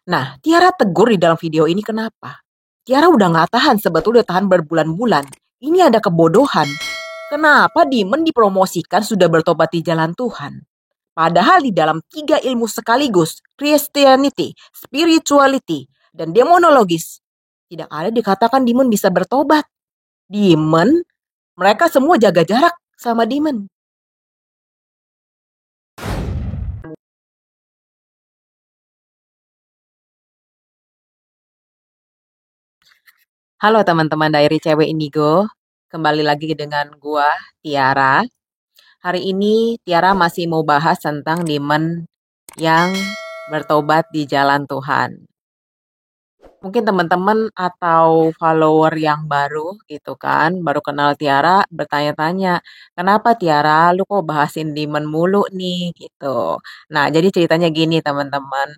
Nah, Tiara tegur di dalam video ini kenapa? Tiara udah nggak tahan, sebetulnya udah tahan berbulan-bulan. Ini ada kebodohan. Kenapa Demon dipromosikan sudah bertobat di jalan Tuhan? Padahal di dalam tiga ilmu sekaligus, Christianity, Spirituality, dan Demonologis, tidak ada dikatakan Demon bisa bertobat. Demon, mereka semua jaga jarak sama Demon. Halo teman-teman Diary Cewek Indigo, kembali lagi dengan gua, Tiara. Hari ini Tiara masih mau bahas tentang Demon yang bertobat di jalan Tuhan. Mungkin teman-teman atau follower yang baru gitu kan, baru kenal Tiara, bertanya-tanya, kenapa Tiara lu kok bahasin Demon mulu nih gitu. Nah, jadi ceritanya gini teman-teman.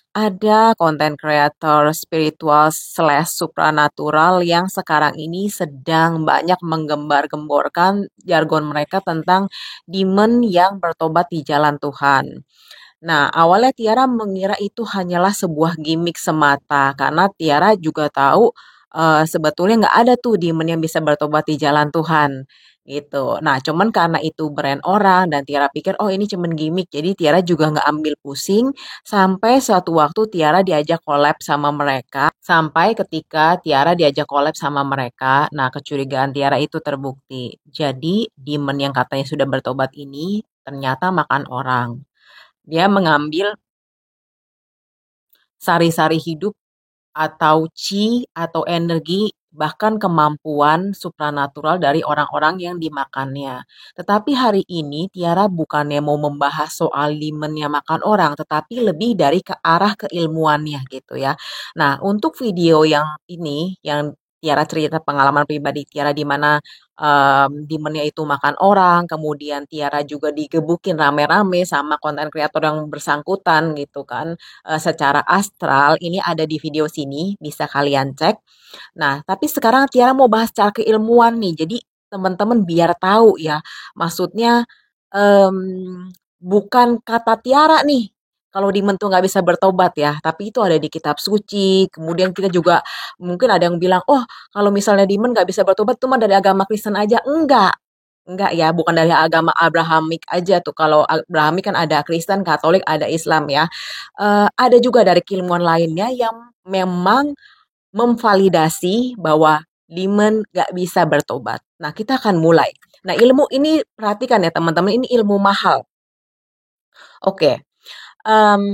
Ada konten kreator spiritual slash supranatural yang sekarang ini sedang banyak menggembar-gemborkan jargon mereka tentang demon yang bertobat di jalan Tuhan. Nah, awalnya Tiara mengira itu hanyalah sebuah gimmick semata, karena Tiara juga tahu sebetulnya nggak ada tuh demon yang bisa bertobat di jalan Tuhan, gitu. Nah, cuman karena itu brand orang dan Tiara pikir, oh ini cuman gimmick, jadi Tiara juga nggak ambil pusing, sampai suatu waktu Tiara diajak collab sama mereka, sampai ketika Tiara diajak collab sama mereka, nah kecurigaan Tiara itu terbukti. Jadi, demon yang katanya sudah bertobat ini ternyata makan orang. Dia mengambil sari-sari hidup atau chi atau energi bahkan kemampuan supranatural dari orang-orang yang dimakannya. Tetapi hari ini Tiara bukannya mau membahas soal limennya makan orang, tetapi lebih dari ke arah keilmuannya gitu ya. Nah, untuk video yang ini, yang Tiara cerita pengalaman pribadi Tiara di mana demonnya itu makan orang, kemudian Tiara juga digebukin rame-rame sama konten kreator yang bersangkutan gitu kan, secara astral. Ini ada di video sini, bisa kalian cek. Nah, tapi sekarang Tiara mau bahas secara keilmuan nih. Jadi teman-teman biar tahu ya, maksudnya bukan kata Tiara nih. Kalau demon tuh nggak bisa bertobat ya, tapi itu ada di kitab suci. Kemudian kita juga mungkin ada yang bilang, oh kalau misalnya demon nggak bisa bertobat, cuma dari agama Kristen aja. Enggak ya, bukan dari agama Abrahamik aja tuh. Kalau Abrahamik kan ada Kristen, Katolik, ada Islam ya. Ada juga dari keilmuan lainnya yang memang memvalidasi bahwa demon gak bisa bertobat. Nah, kita akan mulai. Nah, ilmu ini perhatikan ya teman-teman, ini ilmu mahal. Oke, em,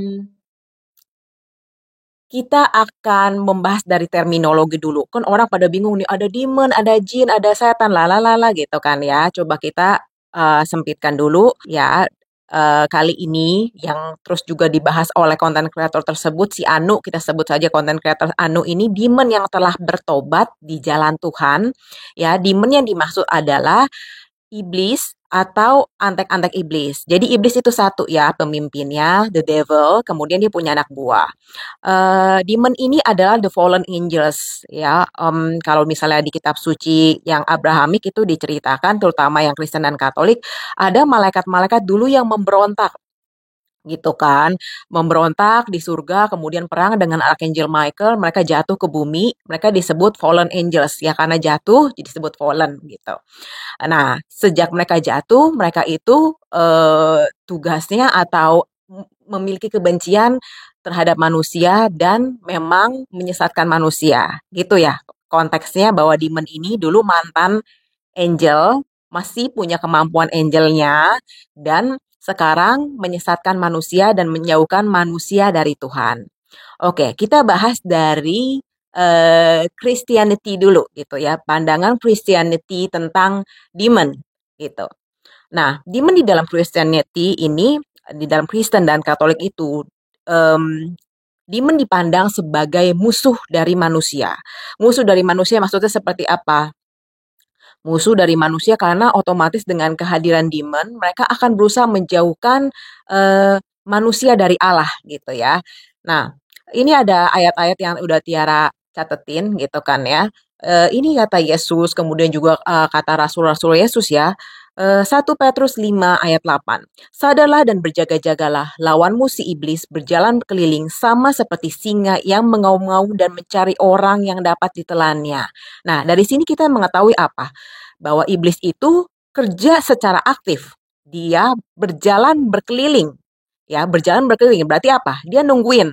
kita akan membahas dari terminologi dulu. Kan orang pada bingung nih, ada demon, ada jin, ada setan, lalalala gitu kan ya. Coba kita sempitkan dulu ya. Kali ini yang terus juga dibahas oleh konten kreator tersebut, si Anu, kita sebut saja konten kreator Anu ini, demon yang telah bertobat di jalan Tuhan. Ya, demon yang dimaksud adalah iblis atau antek-antek iblis. Jadi iblis itu satu ya, pemimpinnya, the devil, kemudian dia punya anak buah. Demon ini adalah the fallen angels ya. Kalau misalnya di kitab suci yang Abrahamik itu diceritakan, terutama yang Kristen dan Katolik, ada malaikat-malaikat dulu yang memberontak gitu kan, memberontak di surga, kemudian perang dengan Archangel Michael, mereka jatuh ke bumi, mereka disebut fallen angels ya, karena jatuh jadi disebut fallen gitu. Nah, sejak mereka jatuh, mereka itu tugasnya atau memiliki kebencian terhadap manusia dan memang menyesatkan manusia. Gitu ya. Konteksnya bahwa demon ini dulu mantan angel, masih punya kemampuan angelnya dan sekarang menyesatkan manusia dan menjauhkan manusia dari Tuhan. Oke, kita bahas dari Christianity dulu gitu ya, pandangan Christianity tentang demon gitu. Nah, demon di dalam Christianity ini, di dalam Kristen dan Katolik itu, em, demon dipandang sebagai musuh dari manusia. Musuh dari manusia maksudnya seperti apa? Musuh dari manusia karena otomatis dengan kehadiran demon, mereka akan berusaha menjauhkan manusia dari Allah gitu ya. Nah, ini ada ayat-ayat yang udah Tiara catetin gitu kan ya. Ini kata Yesus, kemudian juga kata Rasul-Rasul Yesus ya. 1 Petrus 5 ayat 8. Sadarlah dan berjaga-jagalah, lawanmu si iblis berjalan keliling sama seperti singa yang mengaum-ngaum dan mencari orang yang dapat ditelannya. Nah, dari sini kita mengetahui apa? Bahwa iblis itu kerja secara aktif. Dia berjalan berkeliling. Ya, berjalan berkeliling berarti apa? Dia nungguin.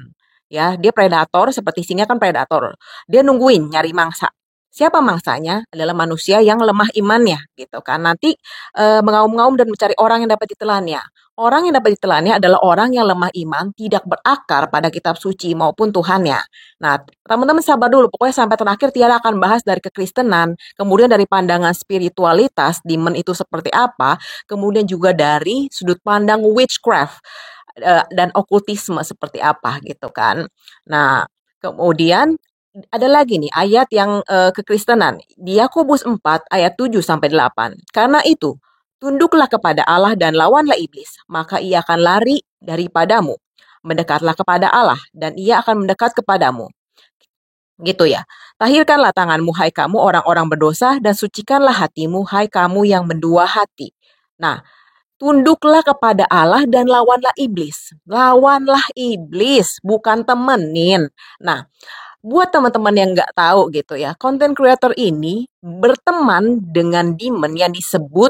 Ya, dia predator seperti singa kan predator. Dia nungguin nyari mangsa. Siapa mangsanya? Adalah manusia yang lemah imannya, gitu kan. Nanti mengaum-ngaum dan mencari orang yang dapat ditelannya. Orang yang dapat ditelannya adalah orang yang lemah iman, tidak berakar pada kitab suci maupun Tuhannya. Nah, teman-teman sabar dulu, pokoknya sampai terakhir Tiara akan bahas dari kekristenan, kemudian dari pandangan spiritualitas, demon itu seperti apa, kemudian juga dari sudut pandang witchcraft dan okultisme seperti apa gitu kan. Nah, kemudian ada lagi nih ayat yang kekristenan di Yakobus 4 ayat 7 sampai 8. Karena itu, tunduklah kepada Allah dan lawanlah iblis, maka ia akan lari daripadamu. Mendekatlah kepada Allah dan ia akan mendekat kepadamu. Gitu ya. Tahirkanlah tanganmu hai kamu orang-orang berdosa dan sucikanlah hatimu hai kamu yang mendua hati. Nah, tunduklah kepada Allah dan lawanlah iblis. Lawanlah iblis, bukan temenin. Nah, buat teman-teman yang nggak tahu gitu ya, content creator ini berteman dengan demon yang disebut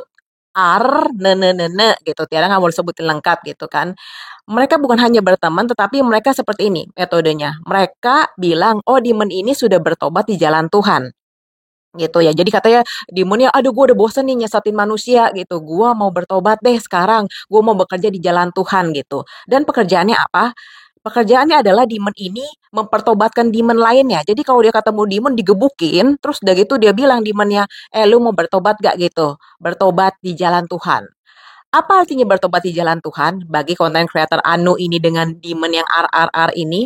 nene gitu. Tiara nggak mau disebutin lengkap gitu kan. Mereka bukan hanya berteman, tetapi mereka seperti ini metodenya. Mereka bilang, oh demon ini sudah bertobat di jalan Tuhan. Gitu ya. Jadi katanya demonnya, aduh gue udah bosen nih nyesatin manusia gitu. Gue mau bertobat deh sekarang. Gue mau bekerja di jalan Tuhan gitu. Dan pekerjaannya apa? Pekerjaannya adalah demon ini mempertobatkan demon lainnya. Jadi kalau dia ketemu demon digebukin, terus udah gitu dia bilang demonnya, lu mau bertobat gak gitu? Bertobat di jalan Tuhan. Apa artinya bertobat di jalan Tuhan? Bagi content creator Anu ini dengan demon yang RRR ini,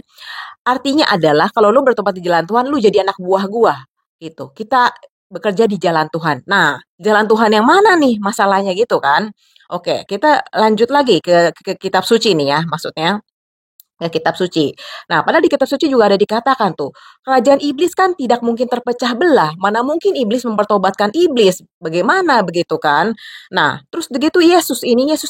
artinya adalah kalau lu bertobat di jalan Tuhan, lu jadi anak buah gua. Gitu. Kita bekerja di jalan Tuhan. Nah, jalan Tuhan yang mana nih masalahnya gitu kan? Oke, kita lanjut lagi ke kitab suci nih ya, maksudnya kitab suci. Nah, padahal di kitab suci juga ada dikatakan tuh, kerajaan iblis kan tidak mungkin terpecah belah. Mana mungkin iblis mempertobatkan iblis? Bagaimana begitu kan? Nah, terus begitu Yesus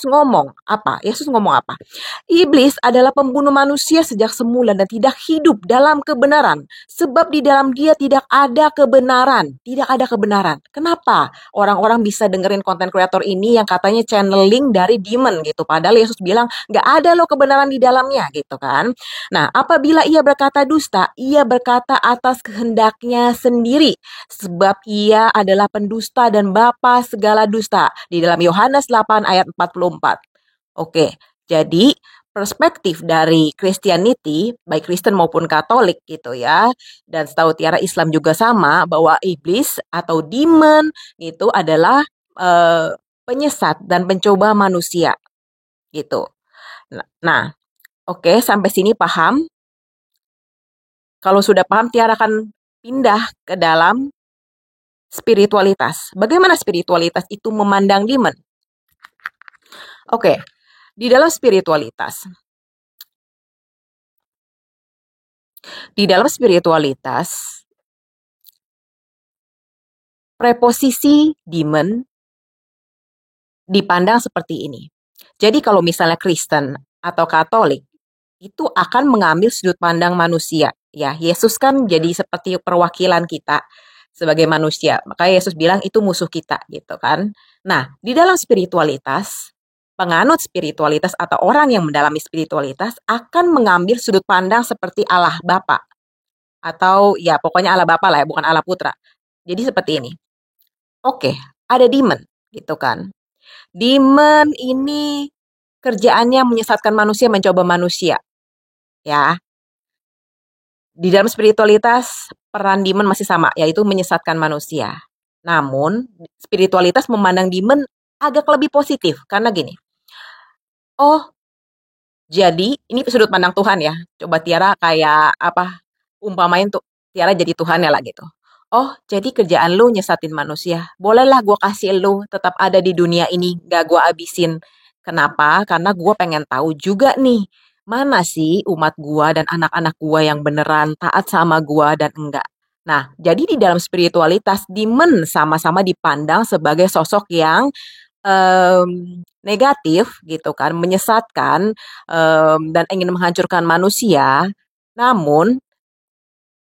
ngomong apa? Yesus ngomong apa? Iblis adalah pembunuh manusia sejak semula dan tidak hidup dalam kebenaran. Sebab di dalam dia tidak ada kebenaran. Tidak ada kebenaran. Kenapa? Orang-orang bisa dengerin konten kreator ini yang katanya channeling dari demon gitu. Padahal Yesus bilang, nggak ada loh kebenaran di dalamnya gitu kan. Nah, apabila ia berkata dusta, ia berkata atas kehendaknya sendiri. Sebab ia adalah pendusta dan bapa segala dusta. Di dalam Yohanes 8 ayat 44. Oke, jadi perspektif dari Christianity, baik Kristen maupun Katolik gitu ya, dan setahu Tiara Islam juga sama, bahwa iblis atau demon itu adalah penyesat dan pencoba manusia gitu. Nah, oke, sampai sini paham? Kalau sudah paham, Tiara akan pindah ke dalam spiritualitas. Bagaimana spiritualitas itu memandang demon? Oke, di dalam spiritualitas, preposisi demon dipandang seperti ini. Jadi kalau misalnya Kristen atau Katolik itu akan mengambil sudut pandang manusia. Ya, Yesus kan jadi seperti perwakilan kita sebagai manusia. Makanya Yesus bilang itu musuh kita gitu kan. Nah, di dalam spiritualitas, penganut spiritualitas atau orang yang mendalami spiritualitas akan mengambil sudut pandang seperti Allah Bapa. Atau ya pokoknya Allah Bapa lah ya, bukan Allah Putra. Jadi seperti ini. Oke, ada demon gitu kan. Demon ini kerjaannya menyesatkan manusia, mencoba manusia. Ya, di dalam spiritualitas peran demon masih sama, yaitu menyesatkan manusia. Namun, spiritualitas memandang demon agak lebih positif karena gini. Oh, jadi ini sudut pandang Tuhan ya. Coba Tiara kayak apa? Umpamain tuh Tiara jadi Tuhan ya lah gitu. Oh, jadi kerjaan lu nyesatin manusia. Bolehlah gue kasih lu tetap ada di dunia ini, gak gue abisin. Kenapa? Karena gue pengen tahu juga nih, mana sih umat gue dan anak-anak gue yang beneran taat sama gue dan enggak. Nah, jadi di dalam spiritualitas, demon sama-sama dipandang sebagai sosok yang negatif gitu kan, menyesatkan, dan ingin menghancurkan manusia, namun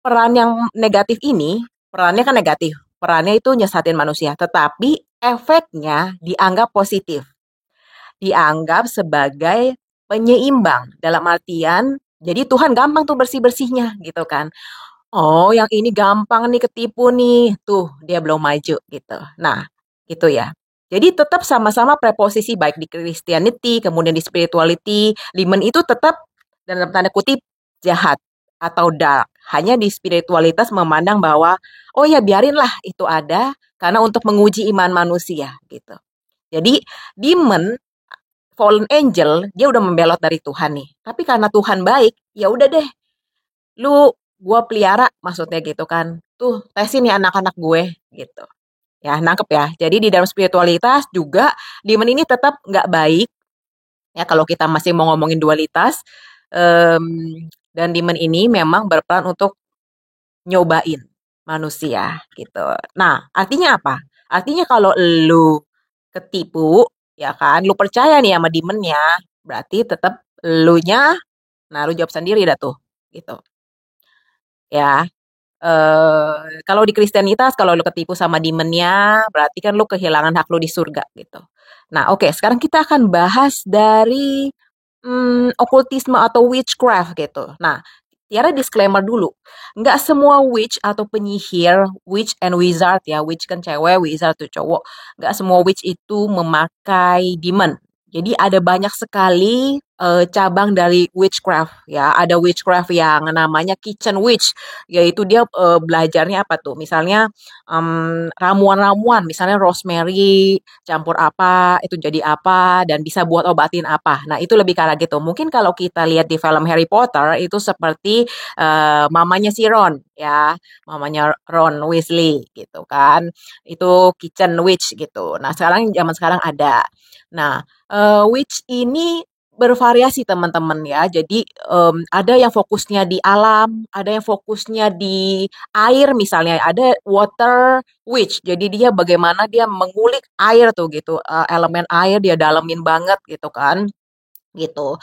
peran yang negatif ini, perannya kan negatif, perannya itu nyesatin manusia, tetapi efeknya dianggap positif, dianggap sebagai penyeimbang, dalam artian, jadi Tuhan gampang tuh bersih-bersihnya gitu kan. Oh, yang ini gampang nih ketipu nih. Tuh, dia belum maju gitu. Nah, gitu ya. Jadi tetap sama-sama preposisi baik di Christianity, kemudian di spirituality, demon itu tetap dalam tanda kutip jahat atau dark. Hanya di spiritualitas memandang bahwa oh ya biarinlah itu ada karena untuk menguji iman manusia gitu. Jadi demon fallen angel dia udah membelot dari Tuhan nih. Tapi karena Tuhan baik, ya udah deh lu gue pelihara maksudnya gitu kan. Tuh, tesin ya anak-anak gue gitu. Ya, nangkep ya. Jadi di dalam spiritualitas juga demon ini tetap nggak baik ya kalau kita masih mau ngomongin dualitas. em, dan demon ini memang berperan untuk nyobain manusia gitu. Nah, artinya apa? Artinya kalau lu ketipu, ya kan, lu percaya nih sama demonnya, berarti tetap lu nya, nah lu jawab sendiri dah tuh, gitu. Ya, kalau di Kristianitas, kalau lu ketipu sama demonnya, berarti kan lu kehilangan hak lu di surga gitu. Nah, oke, sekarang kita akan bahas dari okultisme atau witchcraft gitu. Nah, Tiara disclaimer dulu, nggak semua witch atau penyihir, witch and wizard ya, witch kan cewek, wizard tuh cowok, nggak semua witch itu memakai demon. Jadi ada banyak sekali cabang dari witchcraft ya. Ada witchcraft yang namanya kitchen witch, yaitu dia belajarnya apa tuh? Misalnya ramuan-ramuan, misalnya rosemary campur apa, itu jadi apa, dan bisa buat obatin apa. Nah, itu lebih ke arah gitu. Mungkin kalau kita lihat di film Harry Potter, itu seperti mamanya si Ron, ya. Mamanya Ron Weasley, gitu kan. Itu kitchen witch, gitu. Nah, zaman sekarang ada. Nah, witch ini bervariasi teman-teman ya. Jadi ada yang fokusnya di alam, ada yang fokusnya di air misalnya, ada water witch. Jadi dia bagaimana dia mengulik air tuh gitu, elemen air dia dalemin banget gitu kan, gitu.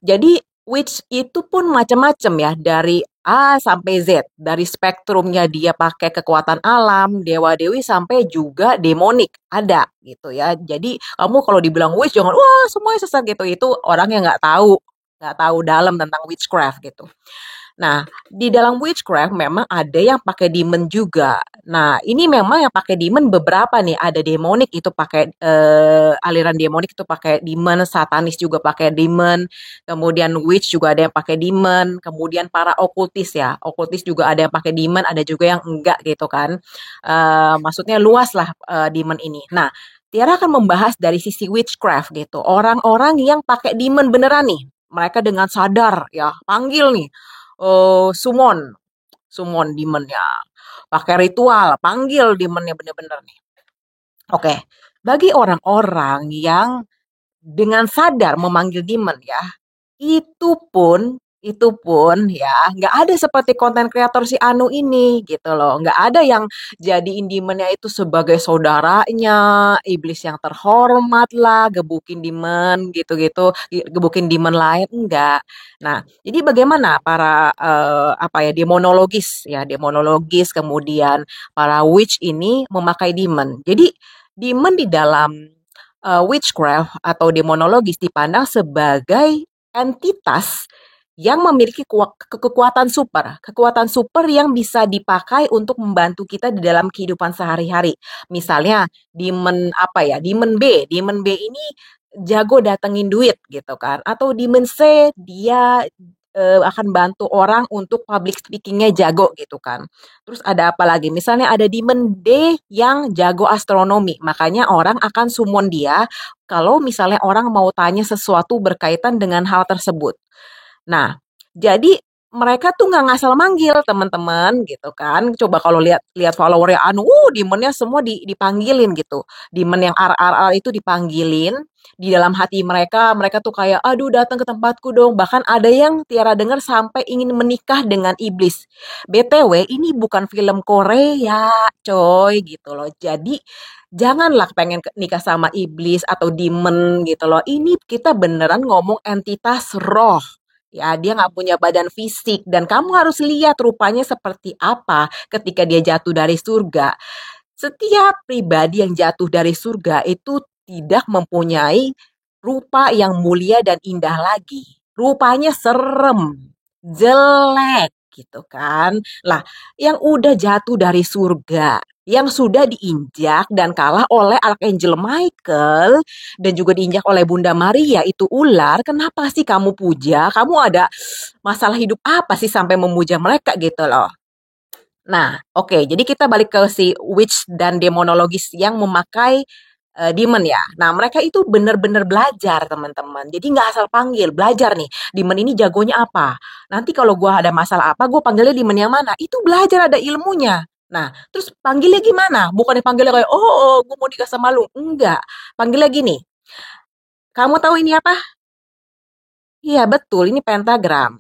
Jadi witch itu pun macam-macam ya dari A sampai Z, dari spektrumnya dia pakai kekuatan alam, dewa-dewi sampai juga demonik ada gitu ya. Jadi kamu kalau dibilang witch jangan wah semuanya sesat gitu, itu orang yang nggak tahu dalam tentang witchcraft gitu. Nah, di dalam witchcraft memang ada yang pakai demon juga. Nah, ini memang yang pakai demon beberapa nih. Ada demonik itu pakai aliran demonik itu pakai demon, satanis juga pakai demon. Kemudian witch juga ada yang pakai demon. Kemudian para okultis ya, okultis juga ada yang pakai demon, ada juga yang enggak gitu kan. Maksudnya luas lah demon ini. Nah, Tiara akan membahas dari sisi witchcraft gitu. Orang-orang yang pakai demon beneran nih. Mereka dengan sadar ya, panggil nih summon, summon demonnya. Pakai ritual, panggil demonnya bener-bener nih. Oke, bagi orang-orang yang dengan sadar memanggil demon ya, itu pun ya nggak ada seperti konten kreator si Anu ini gitu loh, nggak ada yang jadiin demonnya itu sebagai saudaranya, iblis yang terhormat lah, gebukin demon gitu-gitu, gebukin demon lain enggak. Nah, jadi bagaimana para apa ya demonologis kemudian para witch ini memakai demon. Jadi demon di dalam witchcraft atau demonologis dipandang sebagai entitas yang memiliki kekuatan super yang bisa dipakai untuk membantu kita di dalam kehidupan sehari-hari. Misalnya demon apa ya, demon B ini jago datengin duit gitu kan, atau demon C dia akan bantu orang untuk public speakingnya jago gitu kan. Terus ada apa lagi? Misalnya ada demon D yang jago astronomi, makanya orang akan summon dia kalau misalnya orang mau tanya sesuatu berkaitan dengan hal tersebut. Nah, jadi mereka tuh nggak ngasal manggil teman-teman gitu kan. Coba kalau lihat lihat followernya anu, demonnya semua dipanggilin gitu. Demon yang ar itu dipanggilin di dalam hati mereka. Mereka tuh kayak, aduh datang ke tempatku dong. Bahkan ada yang Tiara dengar sampai ingin menikah dengan iblis. BTW ini bukan film Korea, coy gitu loh. Jadi janganlah pengen nikah sama iblis atau demon gitu loh. Ini kita beneran ngomong entitas roh. Ya, dia nggak punya badan fisik dan kamu harus lihat rupanya seperti apa ketika dia jatuh dari surga. Setiap pribadi yang jatuh dari surga itu tidak mempunyai rupa yang mulia dan indah lagi. Rupanya serem, jelek gitu kan. Lah, yang udah jatuh dari surga, yang sudah diinjak dan kalah oleh Archangel Michael dan juga diinjak oleh Bunda Maria itu ular, kenapa sih kamu puja? Kamu ada masalah hidup apa sih sampai memuja mereka gitu loh. Nah, oke, jadi kita balik ke si witch dan demonologis yang memakai demon ya. Nah, mereka itu benar-benar belajar, teman-teman. Jadi nggak asal panggil, belajar nih. Demon ini jagonya apa? Nanti kalau gua ada masalah apa, gua panggilnya demon yang mana? Itu belajar ada ilmunya. Nah, terus panggilnya gimana? Bukannya panggilnya kayak, gue mau nikah sama lu. Enggak. Panggilnya gini, kamu tahu ini apa? Iya, betul, ini pentagram.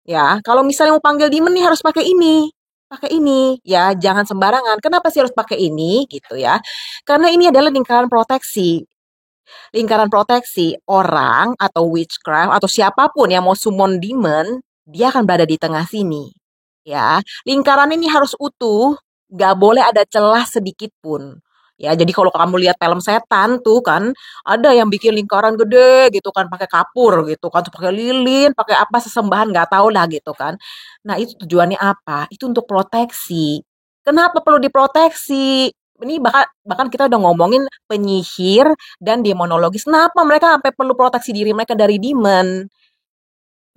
Ya, kalau misalnya mau panggil demon nih harus pakai ini. Pakai ini, ya jangan sembarangan. Kenapa sih harus pakai ini gitu ya? Karena ini adalah lingkaran proteksi. Lingkaran proteksi orang atau witchcraft atau siapapun yang mau summon demon, dia akan berada di tengah sini. Ya, lingkaran ini harus utuh, nggak boleh ada celah sedikit pun. Ya, jadi kalau kamu lihat film setan tuh kan, ada yang bikin lingkaran gede gitu kan, pakai kapur gitu kan, pakai lilin, pakai apa sesembahan nggak tahu lah gitu kan. Nah, itu tujuannya apa? Itu untuk proteksi. Kenapa perlu diproteksi? Ini bahkan bahkan kita udah ngomongin penyihir dan demonologis. Kenapa mereka sampai perlu proteksi diri mereka dari demon?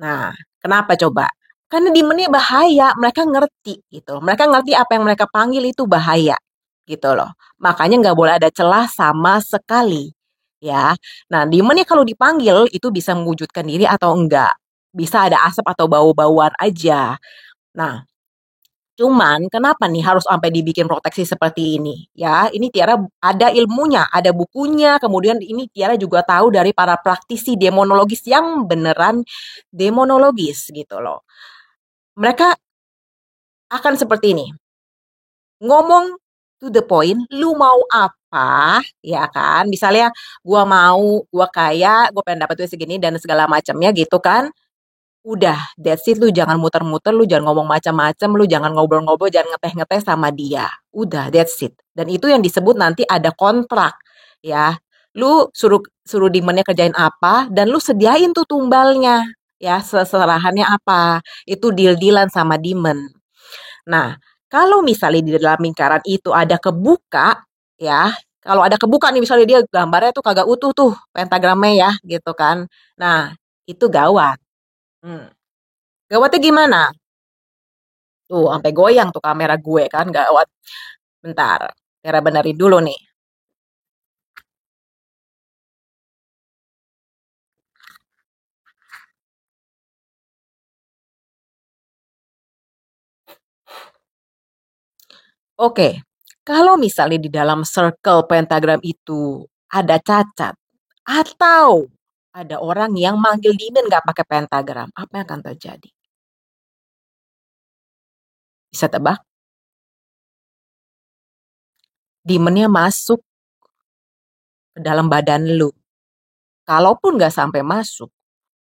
Nah, kenapa coba? Karena demonnya bahaya, mereka ngerti gitu. Mereka ngerti apa yang mereka panggil itu bahaya gitu loh. Makanya nggak boleh ada celah sama sekali. Ya, nah demonnya kalau dipanggil itu bisa mewujudkan diri atau enggak. Bisa ada asap atau bau-bauan aja. Nah, cuman kenapa nih harus sampai dibikin proteksi seperti ini? Ya, ini Tiara ada ilmunya, ada bukunya. Kemudian ini Tiara juga tahu dari para praktisi demonologis yang beneran demonologis gitu loh. Mereka akan seperti ini. Ngomong to the point, lu mau apa? Ya kan? Misalnya gua kaya, gua pengen dapat duit segini dan segala macamnya gitu kan. Udah, that's it. Lu jangan muter-muter, lu jangan ngomong macam-macam, lu jangan ngobrol-ngobrol, jangan ngeteh-ngeteh sama dia. Udah, that's it. Dan itu yang disebut nanti ada kontrak, ya. Lu suruh suruh demonnya kerjain apa, dan lu sediain tuh tumbalnya, ya, seserahannya apa. Itu deal-dealan sama demon. Nah, kalau misalnya di dalam lingkaran itu ada kebuka, ya, kalau ada kebuka nih misalnya dia gambarnya tuh kagak utuh tuh pentagramnya ya, gitu kan. Nah, itu gawat. Hmm. Gawatnya gimana? Tuh, sampai goyang tuh kamera gue kan, gawat. Bentar, Tera benerin dulu nih. Oke, kalau misalnya di dalam circle pentagram itu ada cacat, atau ada orang yang manggil demon nggak pakai pentagram, apa yang akan terjadi? Bisa tebak? Demonnya masuk ke dalam badan lu. Kalaupun nggak sampai masuk,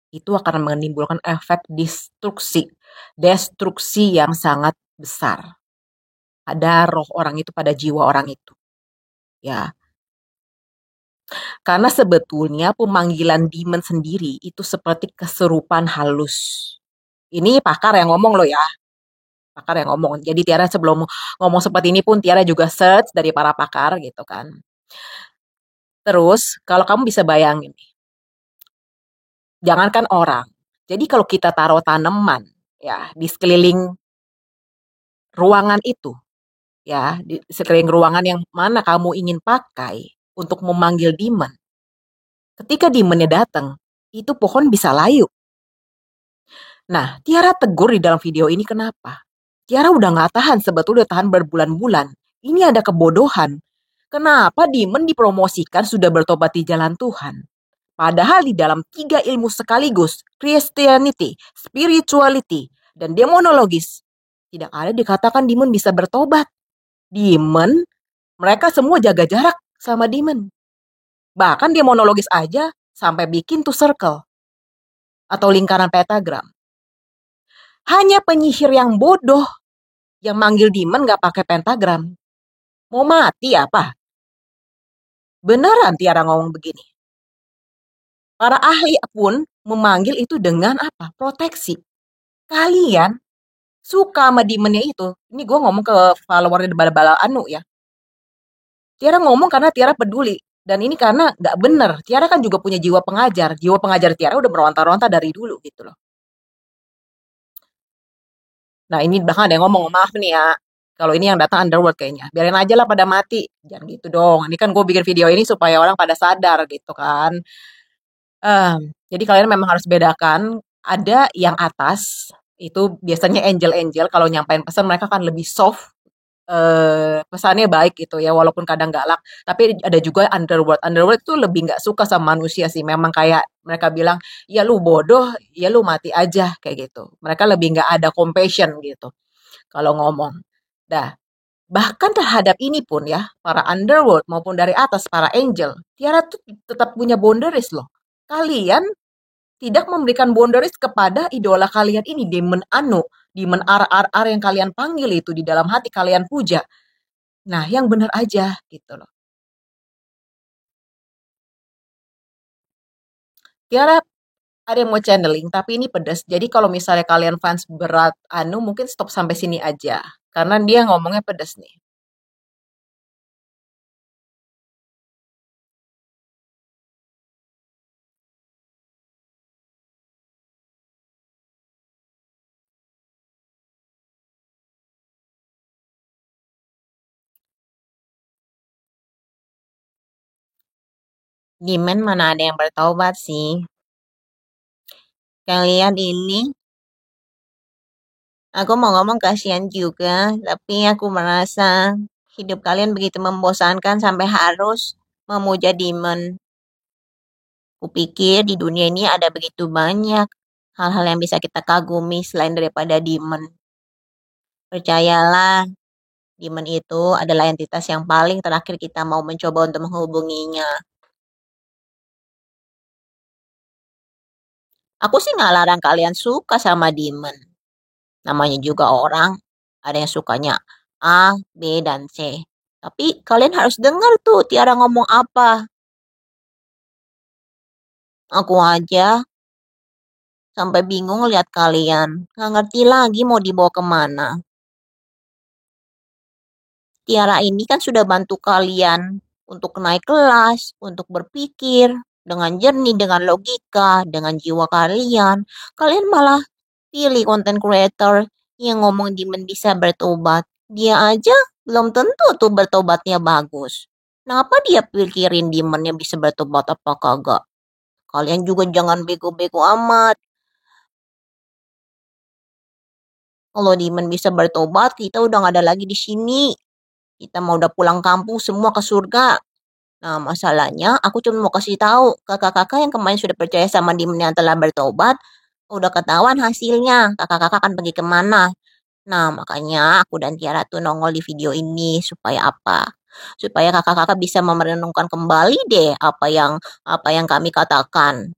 itu akan menimbulkan efek destruksi. Destruksi yang sangat besar pada roh orang itu, pada jiwa orang itu. Ya, karena sebetulnya pemanggilan demon sendiri itu seperti keserupan halus. Ini pakar yang ngomong loh ya, pakar yang ngomong. Jadi Tiara sebelum ngomong seperti ini pun Tiara juga search dari para pakar gitu kan. Terus kalau kamu bisa bayangin, jangankan orang. Jadi kalau kita taruh tanaman ya di sekeliling ruangan itu, ya di sekeliling ruangan yang mana kamu ingin pakai untuk memanggil demon. Ketika demonnya datang, itu pohon bisa layu. Nah, Tiara tegur di dalam video ini kenapa? Tiara udah nggak tahan, sebetulnya udah tahan berbulan-bulan. Ini ada kebodohan. Kenapa Demon dipromosikan sudah bertobat di jalan Tuhan? Padahal di dalam tiga ilmu sekaligus, Christianity, spirituality, dan demonologis, tidak ada dikatakan demon bisa bertobat. Demon, mereka semua jaga jarak sama demon. Bahkan demonologis aja sampai bikin tuh circle atau lingkaran pentagram. Hanya penyihir yang bodoh yang manggil demon gak pakai pentagram. Mau mati apa? Beneran Tiara ngomong begini. Para ahli pun memanggil itu dengan apa? Proteksi. Kalian suka sama demonnya itu. Ini gue ngomong ke follower di bala-bala anu ya. Tiara ngomong karena Tiara peduli. Dan ini karena gak bener. Tiara kan juga punya jiwa pengajar. Jiwa pengajar Tiara udah meronta-ronta dari dulu gitu loh. Nah ini bahkan ada yang ngomong, maaf nih ya. Kalau ini yang datang underworld kayaknya. Biarin aja lah pada mati. Jangan gitu dong. Ini kan gue bikin video ini supaya orang pada sadar gitu kan. Jadi kalian memang harus bedakan. Ada yang atas. Itu biasanya angel-angel. Kalau nyampein pesan mereka kan lebih soft, pesannya baik gitu ya walaupun kadang galak, tapi ada juga underworld tuh lebih nggak suka sama manusia sih, memang kayak mereka bilang ya lu bodoh ya lu mati aja kayak gitu, mereka lebih nggak ada compassion gitu kalau ngomong. Dah, bahkan terhadap ini pun ya, para underworld maupun dari atas para angel, Tiara tuh tetap punya boundaries loh. Kalian tidak memberikan boundaries kepada idola kalian ini, Demon Anu, Demon RRR yang kalian panggil itu di dalam hati kalian puja. Nah, yang benar aja gitu loh. Tiara ada yang mau channeling, tapi ini pedas. Jadi kalau misalnya kalian fans berat Anu, mungkin stop sampai sini aja. Karena dia ngomongnya pedas nih. Demon mana ada yang bertobat sih? Kalian ini, aku mau ngomong kasihan juga, tapi aku merasa hidup kalian begitu membosankan sampai harus memuja demon. Kupikir di dunia ini ada begitu banyak hal-hal yang bisa kita kagumi selain daripada demon. Percayalah, demon itu adalah entitas yang paling terakhir kita mau mencoba untuk menghubunginya. Aku sih nggak larang kalian suka sama demon. Namanya juga orang, ada yang sukanya A, B, dan C. Tapi kalian harus dengar tuh Tiara ngomong apa. Aku aja sampai bingung lihat kalian. Nggak ngerti lagi mau dibawa kemana. Tiara ini kan sudah bantu kalian untuk naik kelas, untuk berpikir dengan jernih, dengan logika, dengan jiwa kalian. Kalian malah pilih konten creator yang ngomong Demon bisa bertobat. Dia aja belum tentu tuh bertobatnya bagus. Kenapa dia pikirin Demonnya bisa bertobat apa kagak? Kalian juga jangan bego-bego amat. Kalau Demon bisa bertobat, kita udah gak ada lagi di sini. Kita mau udah pulang kampung semua ke surga. Nah, masalahnya aku cuma mau kasih tahu kakak-kakak yang kemarin sudah percaya sama Demon yang telah bertobat, udah ketahuan hasilnya. Kakak-kakak akan pergi kemana? Nah, makanya aku dan Tiara tuh nongol di video ini supaya apa? Supaya kakak-kakak bisa merenungkan kembali deh apa yang kami katakan.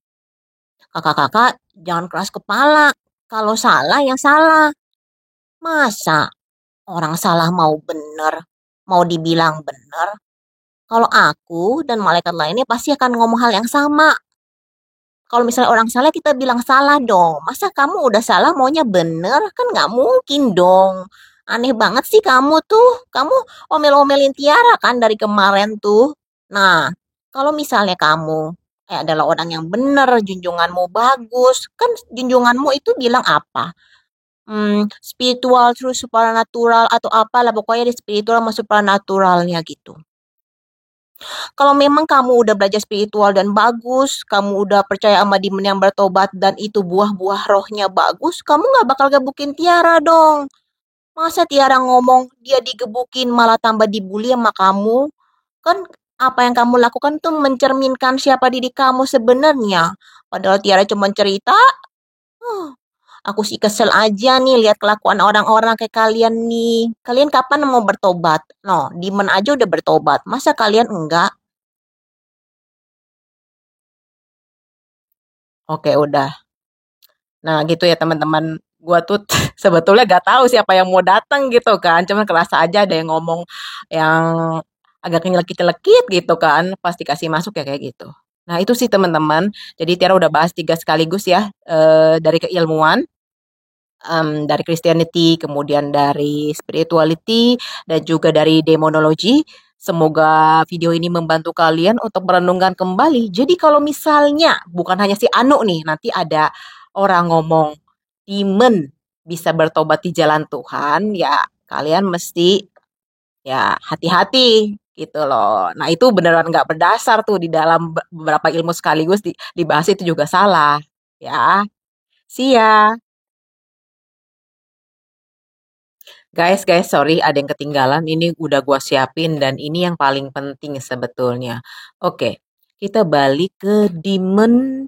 Kakak-kakak jangan keras kepala. Kalau salah yang salah. Masa orang salah mau bener, mau dibilang bener? Kalau aku dan malaikat lainnya pasti akan ngomong hal yang sama. Kalau misalnya orang salah kita bilang salah dong. Masa kamu udah salah maunya bener? Kan nggak mungkin dong. Aneh banget sih kamu tuh. Kamu omel-omelin Tiara kan dari kemarin tuh. Nah, kalau misalnya kamu adalah orang yang bener, junjunganmu bagus. Kan junjunganmu itu bilang apa? Spiritual, true, supernatural, atau apalah. Pokoknya di spiritual sama supernaturalnya gitu. Kalau memang kamu udah belajar spiritual dan bagus, kamu udah percaya sama demon yang bertobat dan itu buah-buah rohnya bagus, kamu nggak bakal gebukin Tiara dong. Masa Tiara ngomong dia digebukin malah tambah dibully sama kamu? Kan apa yang kamu lakukan tuh mencerminkan siapa diri kamu sebenarnya. Padahal Tiara cuma cerita, huh, aku sih kesel aja nih lihat kelakuan orang-orang kayak kalian nih. Kalian kapan mau bertobat? No, demon aja udah bertobat. Masa kalian enggak? Oke, udah. Nah, gitu ya teman-teman. Gua tuh sebetulnya gak tahu siapa yang mau datang gitu kan. Cuman kerasa aja ada yang ngomong yang agak nyelekit-nyelekit gitu kan. Pas dikasih masuk ya kayak gitu. Nah, itu sih teman-teman. Jadi Tiara udah bahas tiga sekaligus ya. Dari keilmuan, dari Christianity, kemudian dari spirituality, dan juga dari demonology. Semoga video ini membantu kalian untuk merenungkan kembali. Jadi kalau misalnya bukan hanya si Anu nih, nanti ada orang ngomong demon bisa bertobat di jalan Tuhan, ya kalian mesti ya hati-hati gitu loh. Nah itu beneran nggak berdasar tuh di dalam beberapa ilmu sekaligus dibahas itu juga salah. Ya, see ya. Guys, sorry ada yang ketinggalan. Ini udah gua siapin dan ini yang paling penting sebetulnya. Oke, kita balik ke demon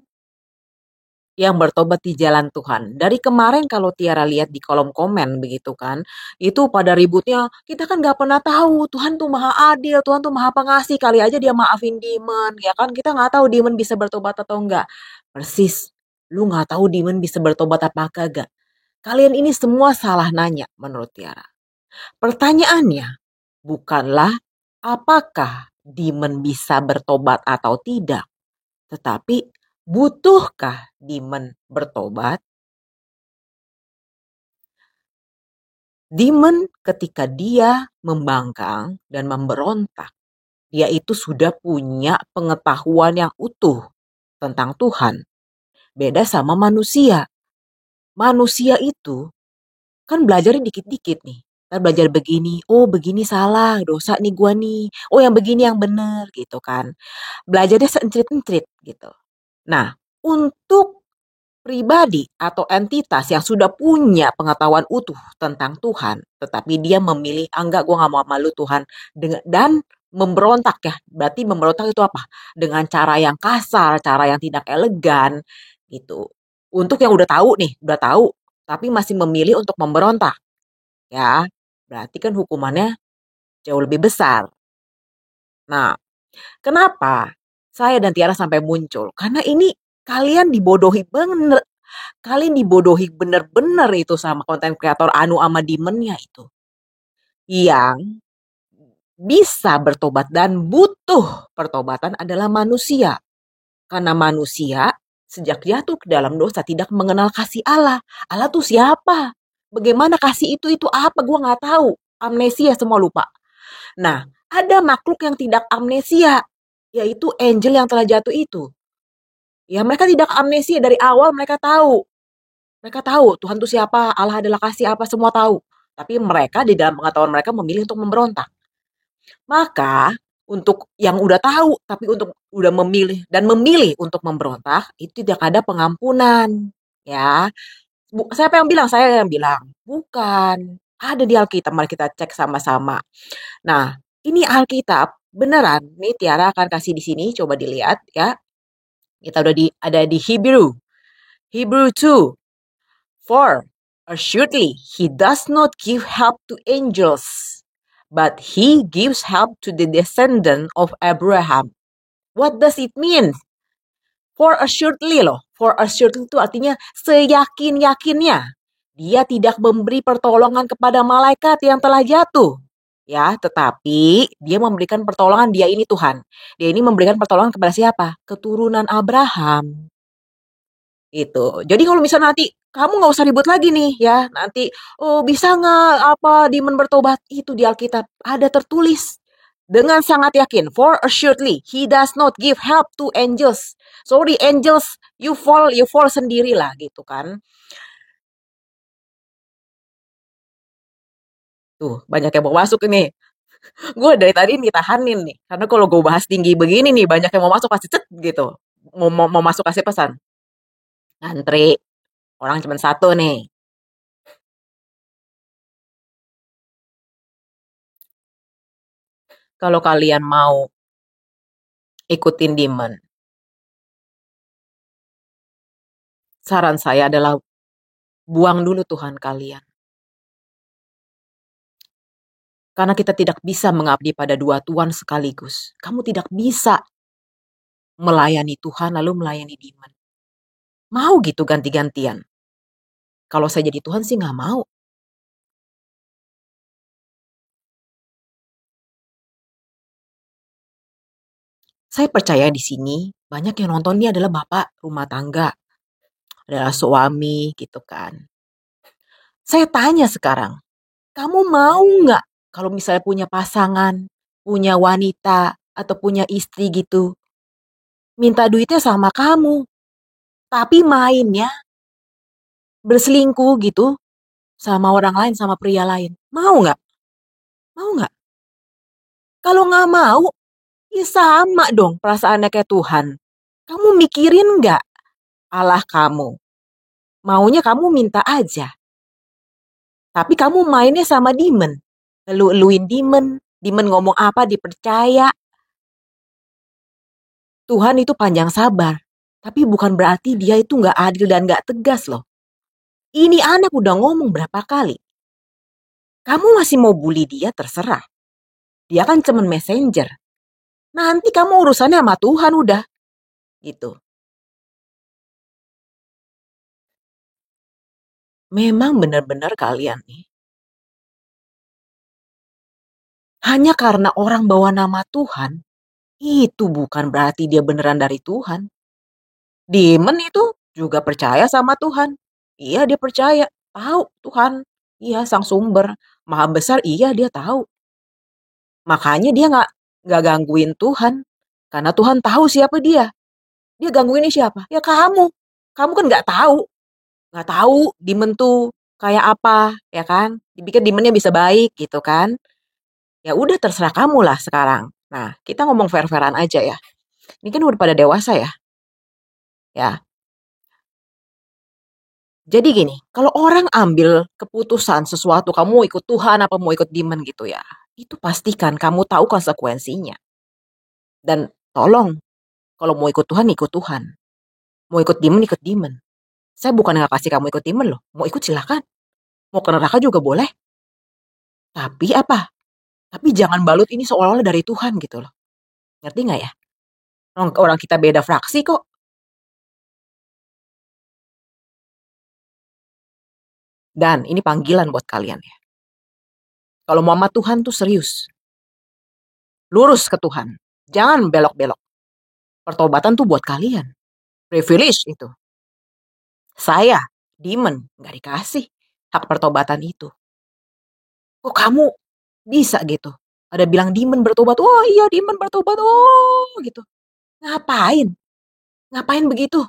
yang bertobat di jalan Tuhan. Dari kemarin kalau Tiara lihat di kolom komen begitu kan, itu pada ributnya, kita kan nggak pernah tahu Tuhan tuh maha adil, Tuhan tuh maha pengasih, kali aja dia maafin demon, ya kan kita nggak tahu demon bisa bertobat atau enggak. Persis, lu nggak tahu demon bisa bertobat apa kagak. Kalian ini semua salah nanya menurut Tiara. Pertanyaannya bukanlah apakah demon bisa bertobat atau tidak, tetapi butuhkah demon bertobat? Demon ketika dia membangkang dan memberontak, dia itu sudah punya pengetahuan yang utuh tentang Tuhan. Beda sama manusia. Manusia itu kan belajarnya dikit-dikit nih. Kan belajar begini, oh begini salah, dosa nih gua nih. Oh yang begini yang benar gitu kan. Belajarnya seencrit-encrit gitu. Nah, untuk pribadi atau entitas yang sudah punya pengetahuan utuh tentang Tuhan, tetapi dia memilih, ah, enggak, gue gak mau malu Tuhan, dan memberontak ya, berarti memberontak itu apa? Dengan cara yang kasar, cara yang tidak elegan, gitu. Untuk yang udah tahu nih, udah tahu, tapi masih memilih untuk memberontak, ya, berarti kan hukumannya jauh lebih besar. Nah, kenapa saya dan Tiara sampai muncul? Karena ini kalian dibodohi bener. Kalian dibodohi bener-bener itu sama konten kreator Anu sama Demonnya itu. Yang bisa bertobat dan butuh pertobatan adalah manusia. Karena manusia sejak jatuh ke dalam dosa tidak mengenal kasih Allah. Allah tuh siapa? Bagaimana kasih itu apa? Gua nggak tahu. Amnesia semua lupa. Nah, ada makhluk yang tidak amnesia, yaitu angel yang telah jatuh itu. Ya, mereka tidak amnesia dari awal mereka tahu. Mereka tahu Tuhan itu siapa, Allah adalah kasih apa, semua tahu. Tapi mereka di dalam pengetahuan mereka memilih untuk memberontak. Maka untuk yang udah tahu tapi untuk udah memilih untuk memberontak itu tidak ada pengampunan. Ya, siapa yang bilang? Saya yang bilang. Bukan. Ada di Alkitab, mari kita cek sama-sama. Nah, ini Alkitab beneran. Nih Tiara akan kasih di sini, coba dilihat ya. Kita udah ada di Hebrew. Hebrew 2. For assuredly he does not give help to angels, but he gives help to the descendant of Abraham. What does it mean? For assuredly loh. For assuredly itu artinya seyakin-yakinnya. Dia tidak memberi pertolongan kepada malaikat yang telah jatuh. Ya, tetapi dia memberikan pertolongan, dia ini Tuhan. Dia ini memberikan pertolongan kepada siapa? Keturunan Abraham. Itu. Jadi kalau misalnya nanti kamu nggak usah ribut lagi nih ya. Nanti oh bisa nggak apa demon bertobat? Itu di Alkitab ada tertulis dengan sangat yakin. For assuredly he does not give help to angels. Sorry angels, you fall sendirilah gitu kan. Tuh banyak yang mau masuk ini. Gue dari tadi nih tahanin nih. Karena kalau gue bahas tinggi begini nih, banyak yang mau masuk pasti cet gitu. Mau masuk kasih pesan. Ngantri. Orang cuma satu nih. Kalau kalian mau ikutin Demon, saran saya adalah buang dulu Tuhan kalian. Karena kita tidak bisa mengabdi pada dua Tuhan sekaligus. Kamu tidak bisa melayani Tuhan lalu melayani Demon. Mau gitu ganti-gantian. Kalau saya jadi Tuhan sih nggak mau. Saya percaya di sini banyak yang nonton ini adalah bapak rumah tangga, adalah suami gitu kan. Saya tanya sekarang, kamu mau nggak kalau misalnya punya pasangan, punya wanita, atau punya istri gitu, minta duitnya sama kamu, tapi mainnya berselingkuh gitu sama orang lain, sama pria lain. Mau nggak? Mau nggak? Kalau nggak mau, ya sama dong perasaannya kayak Tuhan. Kamu mikirin nggak Allah kamu? Maunya kamu minta aja. Tapi kamu mainnya sama demon. Eluin demon. Demon ngomong apa dipercaya. Tuhan itu panjang sabar. Tapi bukan berarti dia itu nggak adil dan nggak tegas loh. Ini anak udah ngomong berapa kali. Kamu masih mau bully dia terserah. Dia kan cuman messenger. Nanti kamu urusannya sama Tuhan udah. Gitu. Memang benar-benar kalian nih. Hanya karena orang bawa nama Tuhan, itu bukan berarti dia beneran dari Tuhan. Demon itu juga percaya sama Tuhan. Iya dia percaya. Tahu Tuhan. Iya sang sumber. Maha besar iya dia tahu. Makanya dia nggak gangguin Tuhan. Karena Tuhan tahu siapa dia. Dia gangguin ini siapa? Ya kamu. Kamu kan nggak tahu. Nggak tahu demon tuh kayak apa. Ya kan. Dipikir demonnya bisa baik gitu kan. Ya udah terserah kamu lah sekarang. Nah kita ngomong fair-fairan aja ya. Ini kan udah pada dewasa ya. Ya. Jadi gini, kalau orang ambil keputusan sesuatu, kamu mau ikut Tuhan apa mau ikut demon gitu ya, itu pastikan kamu tahu konsekuensinya. Dan tolong, kalau mau ikut Tuhan, ikut Tuhan. Mau ikut demon, ikut demon. Saya bukan nggak kasih kamu ikut demon loh. Mau ikut silakan. Mau ke neraka juga boleh. Tapi apa? Tapi jangan balut ini seolah-olah dari Tuhan gitu loh. Ngerti nggak ya? Orang kita beda fraksi kok. Dan ini panggilan buat kalian ya. Kalau mau sama Tuhan tuh serius. Lurus ke Tuhan. Jangan belok-belok. Pertobatan tuh buat kalian. Privilege itu. Saya, demon, nggak dikasih hak pertobatan itu. Kok kamu bisa gitu? Ada bilang demon bertobat. Oh iya demon bertobat. Oh gitu. Ngapain? Ngapain begitu?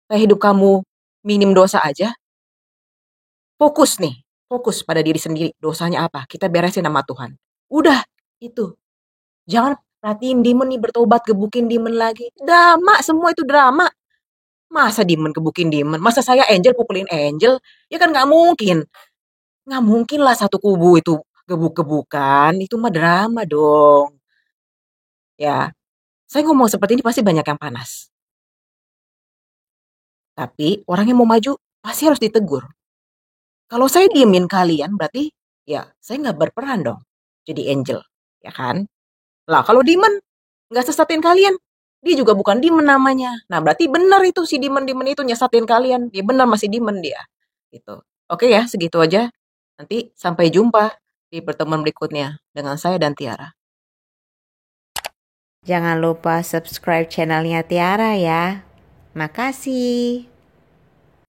Kayak hidup kamu minim dosa aja. Fokus nih. Fokus pada diri sendiri. Dosanya apa? Kita beresin sama Tuhan. Udah. Itu. Jangan perhatiin demon nih bertobat. Gebukin demon lagi. Drama. Semua itu drama. Masa demon gebukin demon? Masa saya angel pukulin angel? Ya kan nggak mungkin. Nggak mungkin lah satu kubu itu gebuk-gebukan. Itu mah drama dong. Ya, saya ngomong seperti ini pasti banyak yang panas. Tapi orang yang mau maju pasti harus ditegur. Kalau saya diemin kalian berarti ya saya nggak berperan dong. Jadi angel. Ya kan? Lah kalau demon nggak sesatin kalian. Dia juga bukan demon namanya. Nah berarti benar itu si demon-demon itu nyesatin kalian. Dia benar masih demon dia. Gitu. Oke ya segitu aja. Nanti sampai jumpa di pertemuan berikutnya dengan saya dan Tiara. Jangan lupa subscribe channelnya Tiara ya. Makasih.